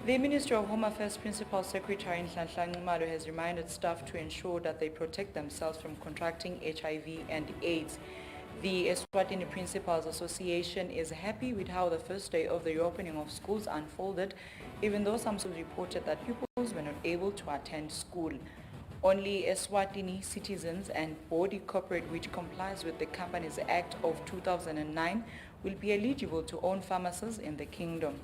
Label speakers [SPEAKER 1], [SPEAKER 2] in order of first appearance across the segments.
[SPEAKER 1] The Ministry of Home Affairs Principal Secretary Nhlanhla Nxumalo has reminded staff to ensure that they protect themselves from contracting HIV and AIDS. The Eswatini Principals Association is happy with how the first day of the reopening of schools unfolded, even though some schools reported that pupils were not able to attend school. Only Eswatini citizens and body corporate which complies with the Companies Act of 2009 will be eligible to own pharmacies in the kingdom.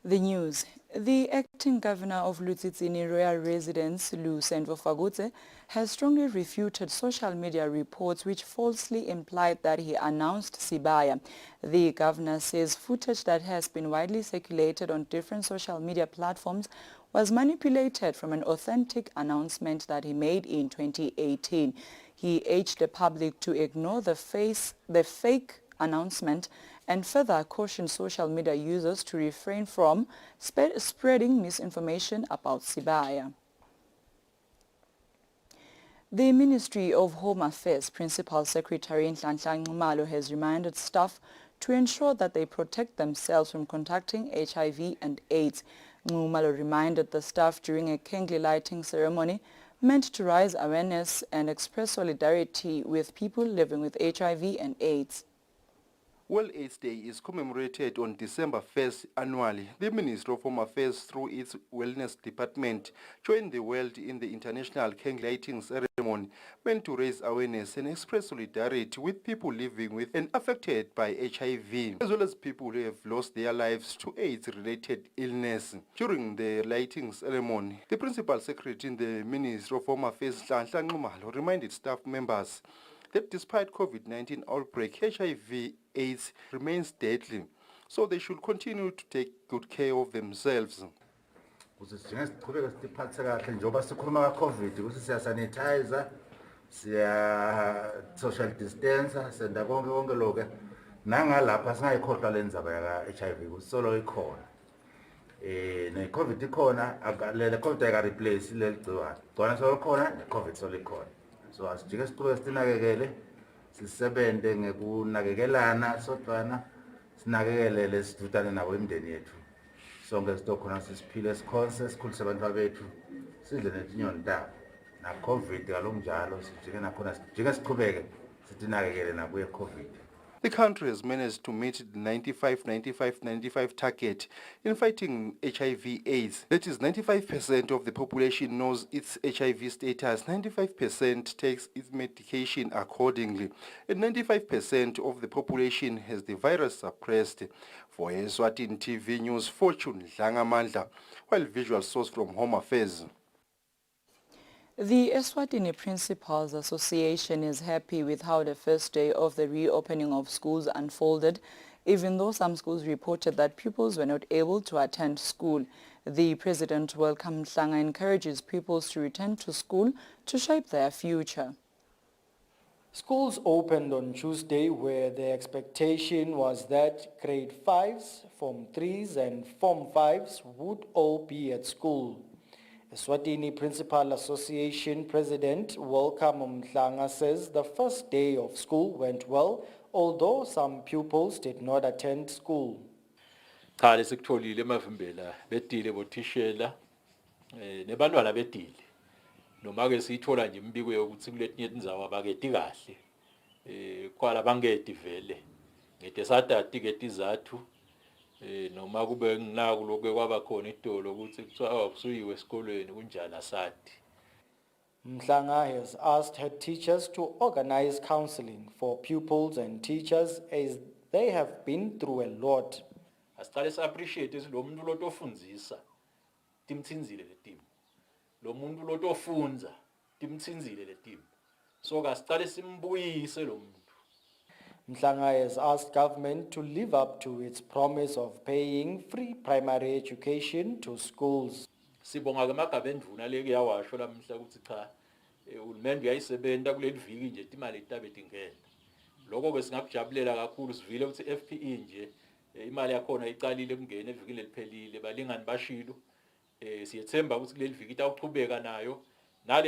[SPEAKER 1] The news. The acting governor of Eswatini Royal Residence, Lucendo Fagutse, has strongly refuted social media reports which falsely implied that he announced Sibaya. The governor says footage that has been widely circulated on different social media platforms was manipulated from an authentic announcement that he made in 2018. He urged the public to ignore the fake announcement and further cautioned social media users to refrain from spreading misinformation about Sibaya. The Ministry of Home Affairs Principal Secretary Nhlanhla Nxumalo has reminded staff to ensure that they protect themselves from contracting HIV and AIDS. Nxumalo reminded the staff during a candle lighting ceremony meant to raise awareness and express solidarity with people living with HIV and AIDS.
[SPEAKER 2] World AIDS Day is commemorated on December 1st annually. The Ministry of Home Affairs, through its Wellness Department, joined the world in the international candle lighting ceremony meant to raise awareness and express solidarity with people living with and affected by HIV, as well as people who have lost their lives to AIDS-related illness. During the lighting ceremony, the Principal Secretary in the Ministry of Home Affairs, Nhlanhla Nxumalo, reminded staff members that despite COVID-19 outbreak, HIV/AIDS remains deadly, so they should continue to take good care of themselves.
[SPEAKER 3] COVID ukuthi siyasanitizer, social distance, senza konke lokho nangalapha singayikhohlwa lenzaba ya HIV kusolo ikhona. Ne COVID ikhona le COVID ayika replace le gciwane. Gcona solo khona ne COVID solo ikhona. So asijike siqhubeke sinakekele sisebente ngekunakekelana sodwana sinakekele lesithutane nabo imndeni yethu sonke sitokhona sisiphile esikhonse sikhulise abantu bethu sidle netinyoni tabo na COVID kalonjalo sijike nakhona sijike siqhubeke sitinakekele nakuye COVID.
[SPEAKER 2] The country has managed to meet the 95-95-95 target in fighting HIV/AIDS. That is, 95% of the population knows its HIV status, 95% takes its medication accordingly, and 95% of the population has the virus suppressed. For Eswatini TV News, Fortune Dlangamandla, while visual source from Home Affairs.
[SPEAKER 1] The Eswatini Principals Association is happy with how the first day of the reopening of schools unfolded, even though some schools reported that pupils were not able to attend school. The President, Welcome Mhlanga, encourages pupils to return to school to shape their future.
[SPEAKER 4] Schools opened on Tuesday, where the expectation was that grade 5s, Form 3s and Form 5s would all be at school. Eswatini Principal Association President Welcome Mhlanga says the first day of school went well, although some pupils did not attend school.
[SPEAKER 5] Cha lesikutholile emavimbela bedile bothishela nebantwana bedile noma ke sithola nje imbiko yokuthi kuletinye indzawo abaketi kahle kwala bangedi vele ngede satati ke izathu noma kube nginaku lokho kwaba khona idolo ukuthi kuthiwa awusuyiwe esikolweni kunjani asathi.
[SPEAKER 4] Mhlanga has asked head teachers to organize counseling for pupils and teachers as they have been through a lot.
[SPEAKER 5] Asiqale appreciate lo muntu lotofundzisa timtsinzile letimo. Lo muntu lotofunza timtsinzile letimo. So kasiqale simbuyise lo muntu.
[SPEAKER 4] Mhlanga has asked government to live up to its promise of paying free primary education to schools.
[SPEAKER 5] Sibonga ke magaba endvuna leke yawasho lamhla ukuthi cha uhulumende uyayisebenta kuleli viki nje imali itabe tingena. Lokho ke singakujabulela kakhulu sivile ukuthi FPE nje imali yakhona icalile kungena evikini leliphelile balingani bashilo siyethemba ukuthi kuleli viki itawuqhubeka nayo.
[SPEAKER 4] The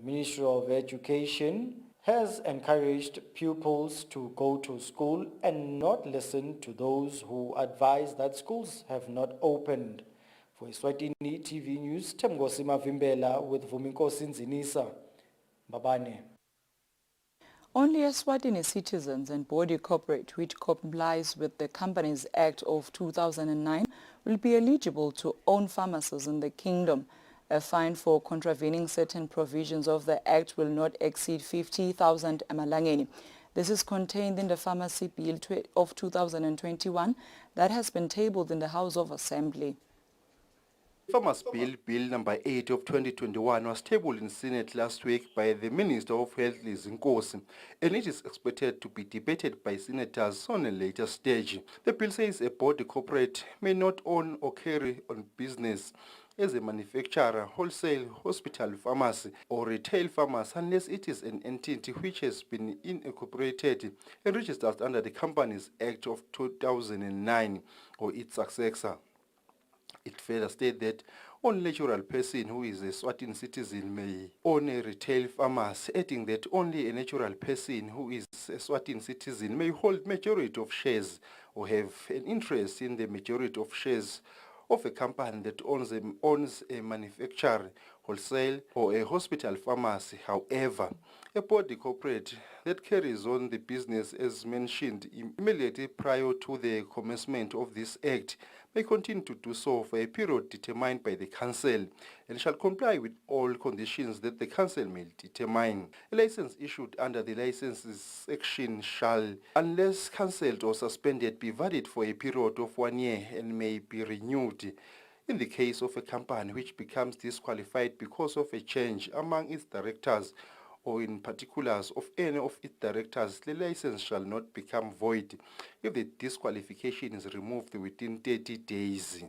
[SPEAKER 4] Ministry of Education has encouraged pupils to go to school and not listen to those who advise that schools have not opened. For Eswatini TV News, Temgosi Mavimbela with Vuminkosi Nzinisa. Babane.
[SPEAKER 1] Only Eswatini citizens and body corporate which complies with the Companies Act of 2009 will be eligible to own pharmacies in the kingdom. A fine for contravening certain provisions of the Act will not exceed 50,000 emalangeni. This is contained in the Pharmacy Bill of 2021 that has been tabled in the House of Assembly.
[SPEAKER 2] Farmers Bill number 8 of 2021 was tabled in Senate last week by the Minister of Health, Nkosi, and it is expected to be debated by senators on a later stage. The bill says a body corporate may not own or carry on business as a manufacturer, wholesale, hospital pharmacy or retail pharmacy unless it is an entity which has been incorporated and registered under the Companies Act of 2009 or its successor. It further states that only natural person who is a Eswatini citizen may own a retail pharmacy, adding that only a natural person who is a Eswatini citizen may hold majority of shares or have an interest in the majority of shares of a company that owns a manufacturer, wholesale or a hospital pharmacy. However, a body corporate that carries on the business as mentioned immediately prior to the commencement of this act may continue to do so for a period determined by the council and shall comply with all conditions that the council may determine. A license issued under the licenses section shall, unless cancelled or suspended, be valid for a period of 1 year and may be renewed. In the case of a company which becomes disqualified because of a change among its directors or in particulars of any of its directors, the license shall not become void if the disqualification is removed within 30 days.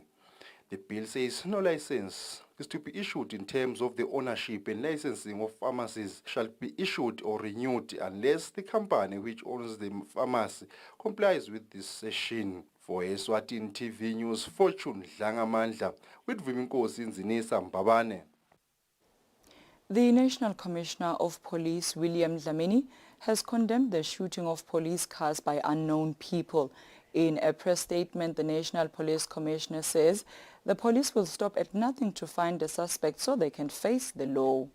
[SPEAKER 2] The bill says no license is to be issued in terms of the ownership and licensing of pharmacies shall be issued or renewed unless the company which owns the pharmacy complies with this section. For Eswatini TV News, Fortune Dlangamandla with Vuminkosi Nzinisa Mbabane.
[SPEAKER 1] The National Commissioner of Police, William Dlamini, has condemned the shooting of police cars by unknown people. In a press statement, the National Police Commissioner says the police will stop at nothing to find the suspects so they can face the law.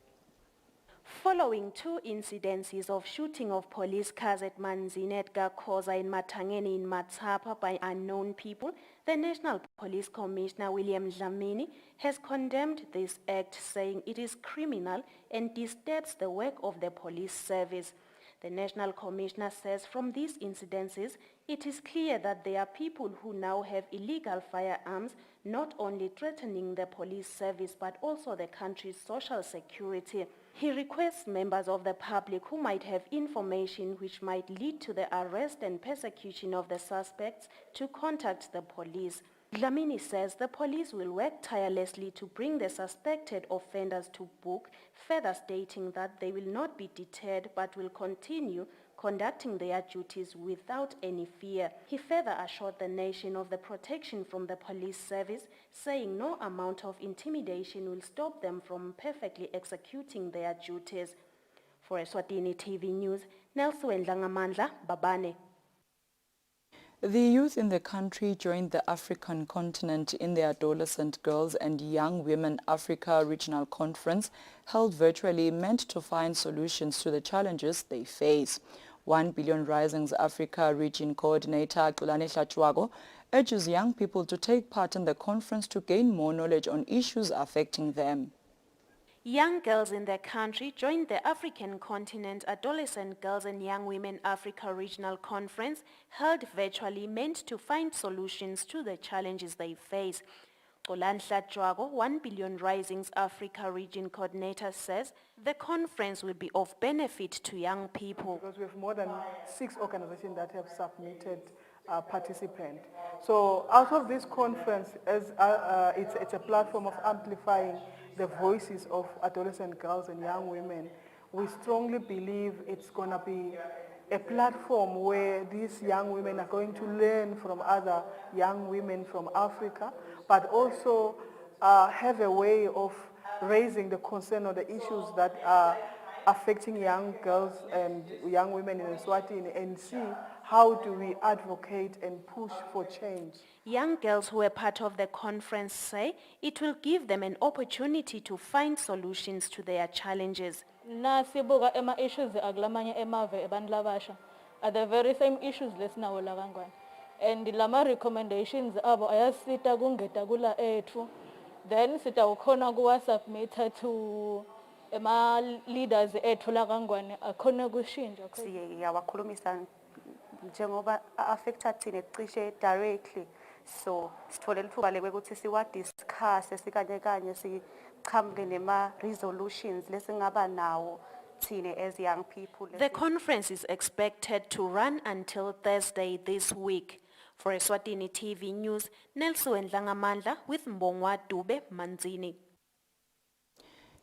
[SPEAKER 6] Following 2 incidences of shooting of police cars at Manzini Edgar Khoza in Matangeni in Matsapa by unknown people, the National Police Commissioner William Dlamini has condemned this act, saying it is criminal and disturbs the work of the police service. The National Commissioner says from these incidences, it is clear that there are people who now have illegal firearms, not only threatening the police service but also the country's social security. He requests members of the public who might have information which might lead to the arrest and persecution of the suspects to contact the police. Dlamini says the police will work tirelessly to bring the suspected offenders to book, further stating that they will not be deterred but will continue conducting their duties without any fear. He further assured the nation of the protection from the police service, saying no amount of intimidation will stop them from perfectly executing their duties. For Eswatini TV News, Nelson Dlangamandla, Babane.
[SPEAKER 1] The youth in the country joined the African continent in the Adolescent Girls and Young Women Africa Regional Conference, held virtually, meant to find solutions to the challenges they face. 1 Billion Rising's Africa Region Coordinator Xolani Hlatshwago urges young people to take part in the conference to gain more knowledge on issues affecting them.
[SPEAKER 6] Young girls in the country joined the African Continent Adolescent Girls and Young Women Africa Regional Conference, held virtually, meant to find solutions to the challenges they face. Xolani Hlatshwago, 1 Billion Rising's Africa Region Coordinator, says the conference will be of benefit to young people.
[SPEAKER 7] Because we have more than 6 organizations that have submitted participants. So out of this conference, it's a platform of amplifying the voices of adolescent girls and young women. We strongly believe it's going to be a platform where these young women are going to learn from other young women from Africa, but also have a way of raising the concern or the issues that are affecting young girls and young women in Eswatini, and see how do we advocate and push for change.
[SPEAKER 6] Young girls who were part of the conference say it will give them an opportunity to find solutions to their challenges.
[SPEAKER 8] Nasibuka ema-issues akulamanye emave ebantu labasha are the very same issues lesinawo la kangwane, and lama recommendations abo ayasita kungeta kula ethu, then sitawukhona kuwa-submita to ema-leaders ethu la kangwane akhona kushintsha.
[SPEAKER 9] Siyawakhulumisa njengoba affecta thina cishe directly, so sithole lithuba lekuthi siwa-discuss sikanye kanye siqhamuke nema-resolutions lesingaba nawo thina as young people.
[SPEAKER 6] The conference is expected to run until Thursday this week. For Eswatini TV News, Nelson Dlangamandla with Mbongwa Dube Manzini.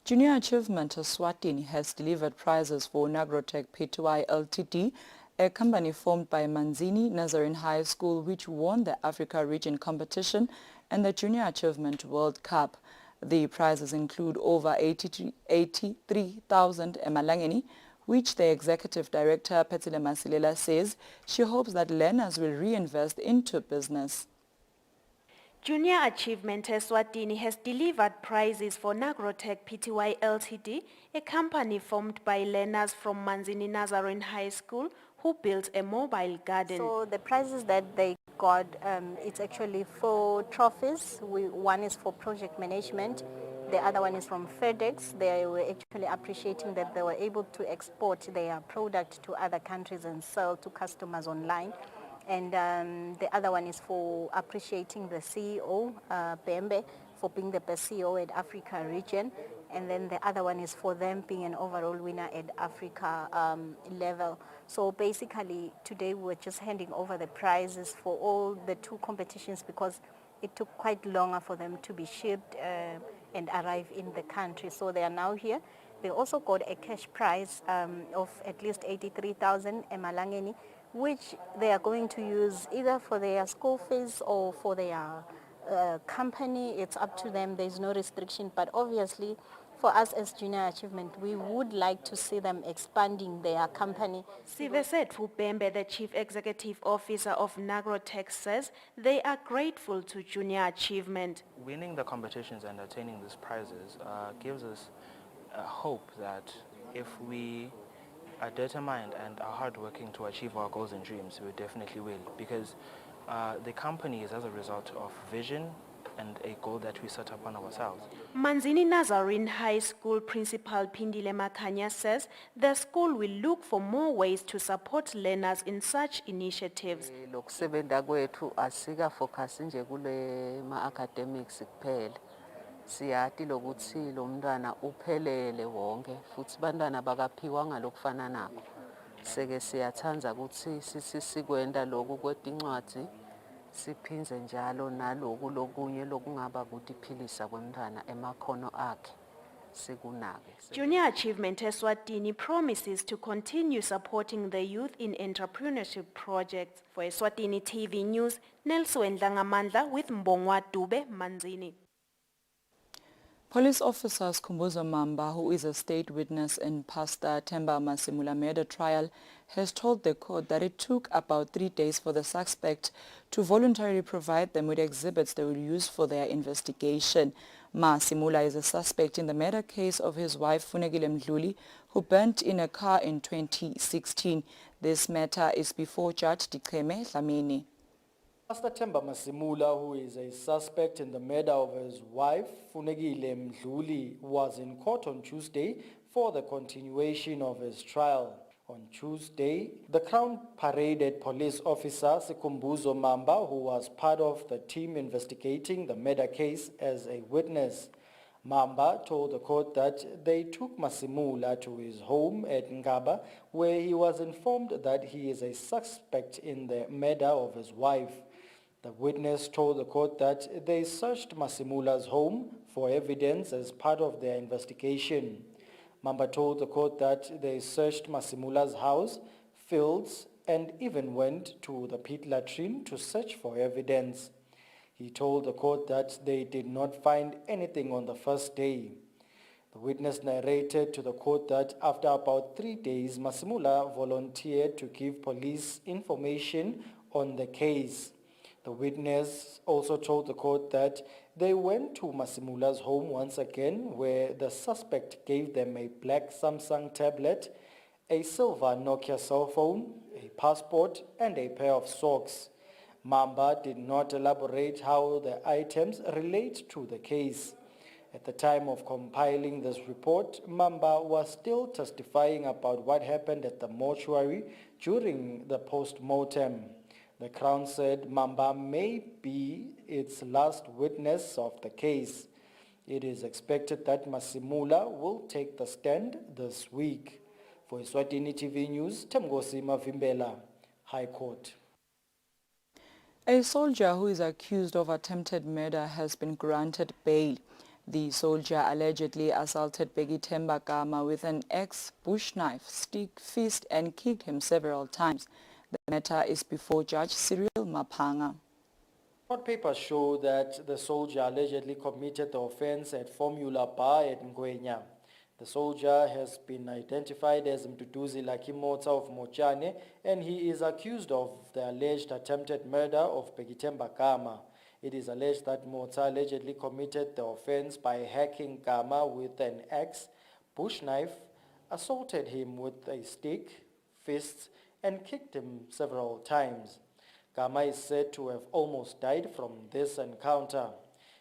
[SPEAKER 1] Junior Achievement Eswatini has delivered prizes for Nagrotech Pty Ltd, a company formed by Manzini Nazarene High School, which won the Africa Region competition and the Junior Achievement World Cup. The prizes include over 83,000 emalangeni, which the Executive Director, Petile Masilela, says she hopes that learners will reinvest into business.
[SPEAKER 6] Junior Achievement Eswatini has delivered prizes for Nagrotech Pty Ltd, a company formed by learners from Manzini Nazarene High School who built a mobile garden.
[SPEAKER 10] So the prizes that they got, it's actually 4 trophies. One is for project management. The other one is from FedEx. They were actually appreciating that they were able to export their product to other countries and sell to customers online. And the other one is for appreciating the CEO, Bembe, for being the best CEO at Africa region. And then the other one is for them being an overall winner at Africa level. So basically today we're just handing over the prizes for all the 2 competitions because it took quite longer for them to be shipped and arrive in the country. So they are now here. They also got a cash prize of at least 83,000 emalangeni, which they are going to use either for their school fees or for their company. It's up to them. There's no restriction. But obviously, for us as Junior Achievement, we would like to see them expanding their company.
[SPEAKER 6] Sivesethu Bembe, the Chief Executive Officer of Nagrotech, says they are grateful to Junior Achievement.
[SPEAKER 11] Winning the competitions and attaining these prizes gives us hope that if we are determined and are hardworking to achieve our goals and dreams, we definitely will, because the company is as a result of vision and a goal that we set upon ourselves.
[SPEAKER 6] Manzini Nazarene High School Principal Pindile Makanya says the school will look for more ways to support learners in such initiatives.
[SPEAKER 12] Lokusebenza kwethu asika focus nje kule ma-academics kuphela. Siyati lokuthi lo mntwana uphelele wonke futhi bantwana bakaphiwanga lokufana nako. Seke siyathanza ukuthi sikwenda lokhu kwetincwadi siphinze njalo naloku lokunye lokungaba kudiphilisa kwemntwana emakhono akhe sikunake.
[SPEAKER 6] Junior Achievement Eswatini promises to continue supporting the youth in entrepreneurship projects. For Eswatini TV News, Nelson Dlangamandla with Mbongwa Dube Manzini.
[SPEAKER 1] Police officers Kumbuzo Mamba, who is a state witness in Pastor Themba Masimula murder trial, has told the court that it took about 3 days for the suspect to voluntarily provide them with exhibits they will use for their investigation. Masimula is a suspect in the murder case of his wife Funegile Mdluli, who burnt in a car in 2016. This matter is before Judge Dikeme Dlamini.
[SPEAKER 4] Pastor Themba Masimula, who is a suspect in the murder of his wife, Funegile Mdluli, was in court on Tuesday for the continuation of his trial. On Tuesday, the Crown paraded police officer Sikumbuzo Mamba, who was part of the team investigating the murder case, as a witness. Mamba told the court that they took Masimula to his home at Ngaba, where he was informed that he is a suspect in the murder of his wife. The witness told the court that they searched Masimula's home for evidence as part of their investigation. Mamba told the court that they searched Masimula's house, fields, and even went to the pit latrine to search for evidence. He told the court that they did not find anything on the first day. The witness narrated to the court that after about 3 days, Masimula volunteered to give police information on the case. The witness also told the court that they went to Masimula's home once again, where the suspect gave them a black Samsung tablet, a silver Nokia cell phone, a passport, and a pair of socks. Mamba did not elaborate how the items relate to the case. At the time of compiling this report, Mamba was still testifying about what happened at the mortuary during the post-mortem. The Crown said Mamba may be its last witness of the case. It is expected that Masimula will take the stand this week. For Eswatini TV News, Temgosi Mavimbela, High Court.
[SPEAKER 1] A soldier who is accused of attempted murder has been granted bail. The soldier allegedly assaulted Peggy Tembakama with an axe-bush knife, stick, fist and kicked him several times. The matter is before Judge Cyril Mapanga.
[SPEAKER 4] Court papers show that the soldier allegedly committed the offense at Formula Bar at Ngwenya. The soldier has been identified as Mduduzi Lakimota of Mochane, and he is accused of the alleged attempted murder of Peggy Tembakama. It is alleged that Mota allegedly committed the offense by hacking Kama with an axe, bush knife, assaulted him with a stick, fists, and kicked him several times. Kama is said to have almost died from this encounter.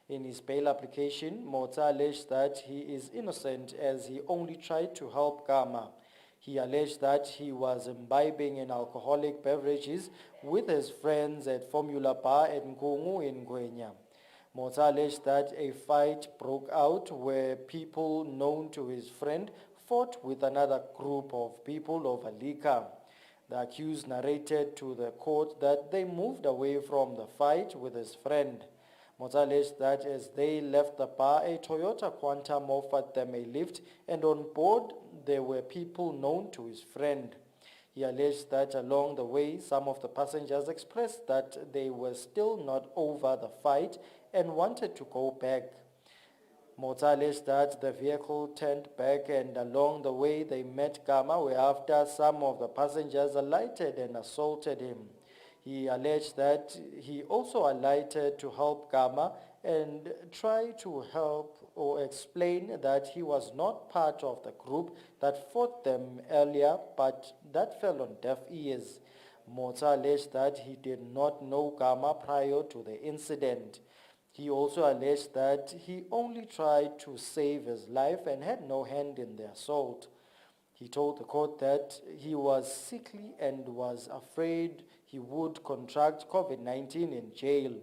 [SPEAKER 4] In his bail application, Mota alleged that he is innocent as he only tried to help Kama. He alleged that he was imbibing in alcoholic beverages with his friends at Formula Bar at Nkungu in Ngwenya. Mota alleged that a fight broke out where people known to his friend fought with another group of people over liquor. The accused narrated to the court that they moved away from the fight with his friend. Mota alleged that as they left the bar, a Toyota Quantum offered them a lift, and on board there were people known to his friend. He alleged that along the way, some of the passengers expressed that they were still not over the fight and wanted to go back. Mota alleged that the vehicle turned back, and along the way they met Kama, whereafter some of the passengers alighted and assaulted him. He alleged that he also alighted to help Kama and tried to help or explain that he was not part of the group that fought them earlier, but that fell on deaf ears. Mota alleged that he did not know Kama prior to the incident. He also alleged that he only tried to save his life and had no hand in the assault. He told the court that he was sickly and was afraid he would contract COVID-19 in jail.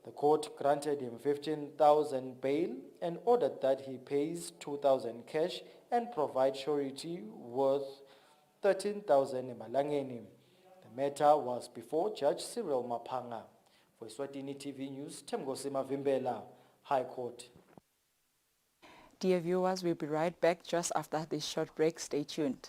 [SPEAKER 4] The court granted him 15,000 bail and ordered that he pays 2,000 cash and provide surety worth 13,000 emalangeni. The matter was before Judge Cyril Mapanga. For Eswatini TV News, Temgosi Mavimbela, High Court.
[SPEAKER 1] Dear viewers, we'll be right back just after this short break. Stay tuned.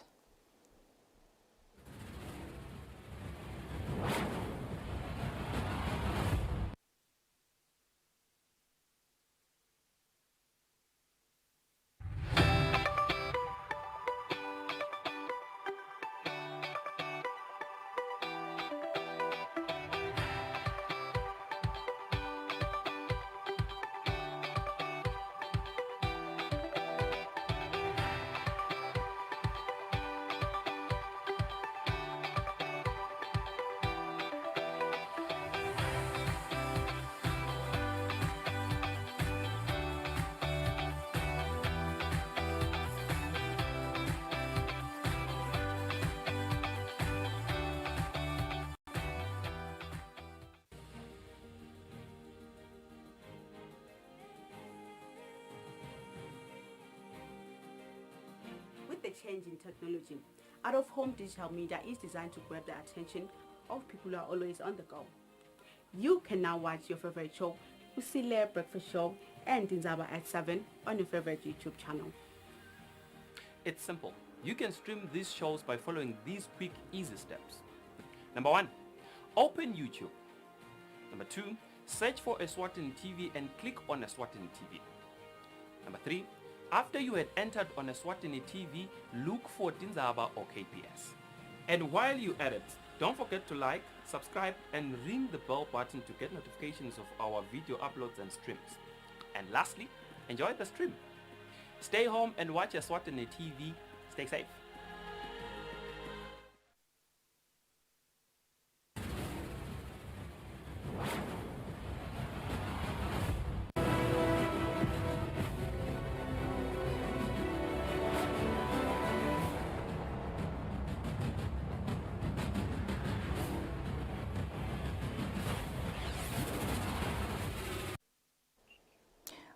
[SPEAKER 13] With the change in technology, out-of-home digital media is designed to grab the attention of people who are always on the go. You can now watch your favorite show, Usile Breakfast Show and Dinzaba at 7 on your favorite YouTube channel.
[SPEAKER 14] It's simple. You can stream these shows by following these quick, easy steps. Number 1, open YouTube. Number 2, search for Eswatini TV and click on Eswatini TV. Number 3, After you had entered on Eswatini TV, look for Tinzaba or KPS. And while you're at it, don't forget to like, subscribe, and ring the bell button to get notifications of our video uploads and streams. And lastly, enjoy the stream. Stay home and watch Eswatini TV. Stay safe.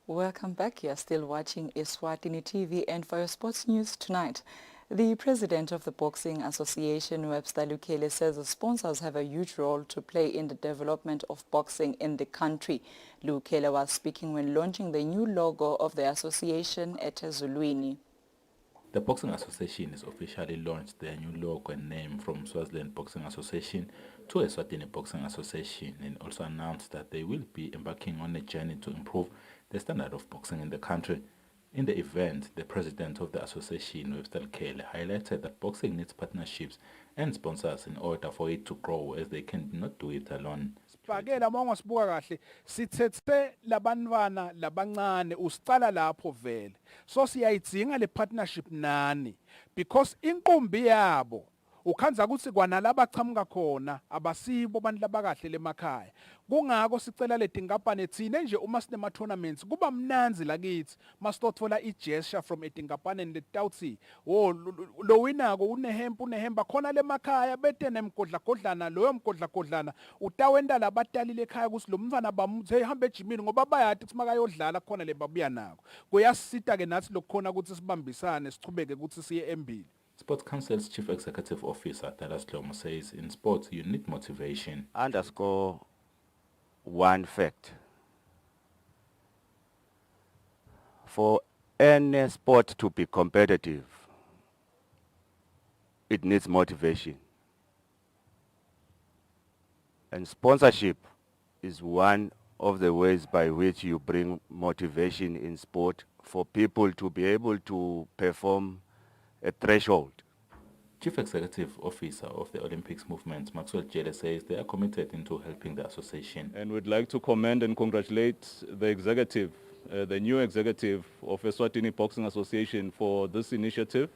[SPEAKER 1] Welcome back. You're still watching Eswatini TV, and for your sports news tonight, the president of the Boxing Association, Webster Lukele, says the sponsors have a huge role to play in the development of boxing in the country. Lukele was speaking when launching the new logo of the association at Eswatini.
[SPEAKER 15] The Boxing Association has officially launched their new logo and name from Swaziland Boxing Association to Eswatini Boxing Association, and also announced that they will be embarking on a journey to improve the standard of boxing in the country. In the event, the president of the association, Webster Lukele, highlighted that boxing needs partnerships and sponsors in order for it to grow, as they cannot do it alone.
[SPEAKER 16] Sibhakela mawungasibuka kahle sithethe labantwana labancane usicala lapho vele so siyayidzinga le partnership nani because inqumbi yabo ukhanza ukuthi kwanalaba chamuka khona abasibo abantu labakahle lemakhaya kungako sicela letinkampani thine nje uma sinema tournaments kuba mnanzi lakithi masitothola igesture from etinkampani letawuthi oh lo winako unehempa khona lemakhaya bete nemgodlagodlana loyo mgodlagodlana utawenda labatalile ekhaya ukuthi lo mntwana bamuthe hambe ejimini ngoba bayathi ukuthi makayodlala khona lebabuya nako kuyasita ke nathi lokukhona ukuthi sibambisane sichubeke ukuthi siye embili.
[SPEAKER 15] Sports Council's Chief Executive Officer, Taras Lomo, says in sports you need motivation.
[SPEAKER 17] Underscore one fact. For any sport to be competitive, it needs motivation. And sponsorship is one of the ways by which you bring motivation in sport for people to be able to perform a threshold.
[SPEAKER 15] Chief Executive Officer of the Olympics Movement, Maxwell Jele, says they are committed into helping the association.
[SPEAKER 18] And we'd like to commend and congratulate the executive, the new executive of Eswatini Boxing Association for this initiative.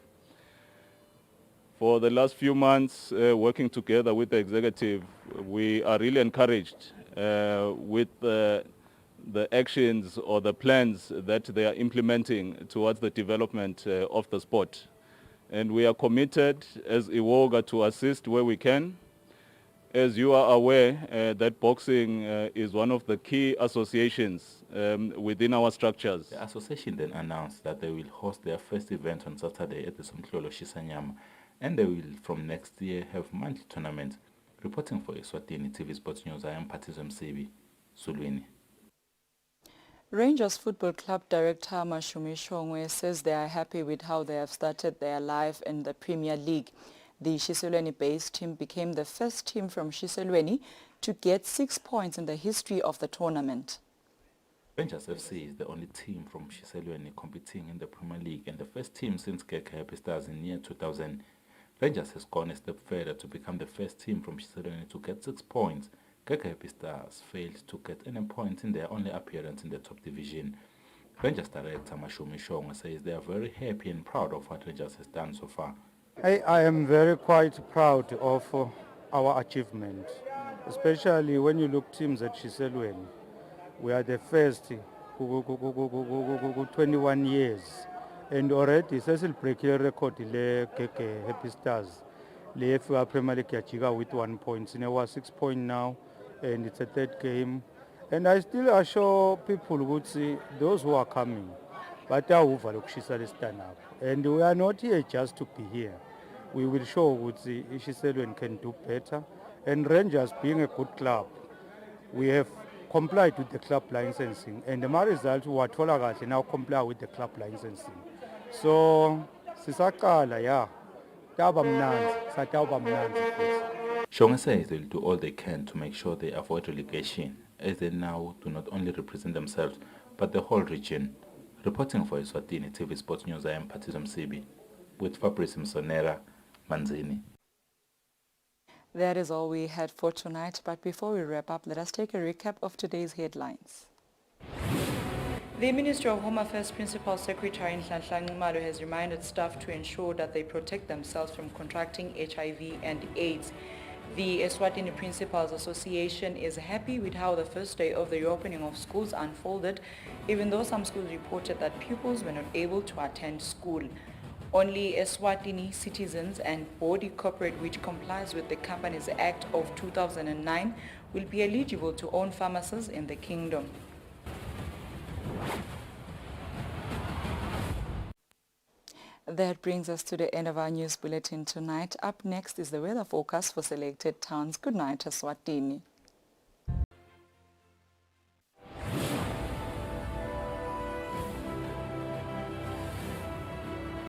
[SPEAKER 18] For the last few months, working together with the executive, we are really encouraged with the actions or the plans that they are implementing towards the development of the sport. And we are committed as Iwoga to assist where we can. As you are aware, that boxing is one of the key associations within our structures.
[SPEAKER 15] The association then announced that they will host their first event on Saturday at the Somhlolo Shisanyama, and they will from next year have monthly tournaments. Reporting for Eswatini TV Sports News, I am Patizo Msebi, Sulwini.
[SPEAKER 1] Rangers Football Club director Mashumi Shongwe says they are happy with how they have started their life in the Premier League. The Shiselweni-based team became the first team from Shiselweni to get 6 points in the history of the tournament.
[SPEAKER 15] Rangers FC is the only team from Shiselweni competing in the Premier League and the first team since Keke Happy Stars in year 2000. Rangers has gone a step further to become the first team from Shiselweni to get 6 points. Keke Happy Stars failed to get any points in their only appearance in the top division. Rangers director Mashumi Shongwe says they are very happy and proud of what Rangers has done so far.
[SPEAKER 19] I am very quite proud of our achievement, especially when you look teams at Shiselweni. We are the first 21 years, and already Cecil breakile record le Keke Happy Stars. Le FA Premier League yachiga with 1 point. It was 6 points now, and it's a third game. And I still assure people would see those who are coming, but and we are not here just to be here. We will show what Shiselweni can do better. And Rangers being a good club, we have complied with the club licensing, and the result we are now comply with the club licensing. So sisaqala yeah.
[SPEAKER 15] Shongwe says they will do all they can to make sure they avoid relegation, as they now do not only represent themselves, but the whole region. Reporting for Eswatini TV Sports News, I am Patiso Msibi with Fabrice Msonera, Manzini.
[SPEAKER 1] That is all we had for tonight, but before we wrap up, let us take a recap of today's headlines. The Ministry of Home Affairs Principal Secretary Nhlanhla Nxumalo has reminded staff to ensure that they protect themselves from contracting HIV and AIDS. The Eswatini Principals Association is happy with how the first day of the reopening of schools unfolded, even though some schools reported that pupils were not able to attend school. Only Eswatini citizens and body corporate which complies with the Companies Act of 2009 will be eligible to own pharmacies in the kingdom. That brings us to the end of our news bulletin tonight. Up next is the weather forecast for selected towns. Good night, Eswatini.